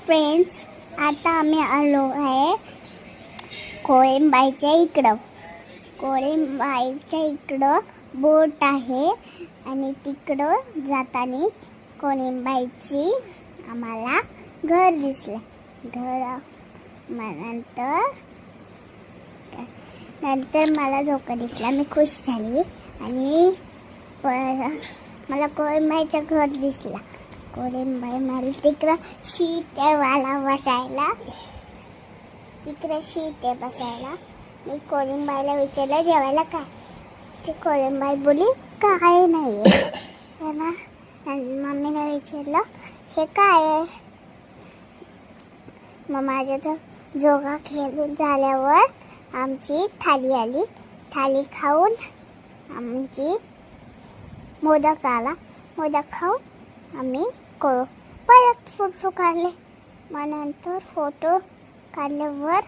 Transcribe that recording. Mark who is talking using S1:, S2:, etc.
S1: Friends, आता आम्ही आलो आहे कोळंबाईच्या इकडं. कोळंबाईच्या इकडं बोट आहे आणि तिकडं जाताना कोळंबाईची आम्हाला घर दिसलं. नंतर मला झोका दिसला. मी खुश झाली आणि मला कोळंबाईचं घर दिसला. कोळंबाई मला तिकडं शीट आहे मला बसायला. मी कोळंबाईला विचारलं जेवायला काय. ती कोळंबाई बोली काय नाही आहे ना. मम्मीला विचारलं हे काय आहे. मग माझ्या तर जोगा खेळून झाल्यावर आमची थाली आली. थाली खाऊन आमची मोदक आला. मोदक खाऊन आम्ही परत फोटो काढले. मग नंतर फोटो काढल्यावर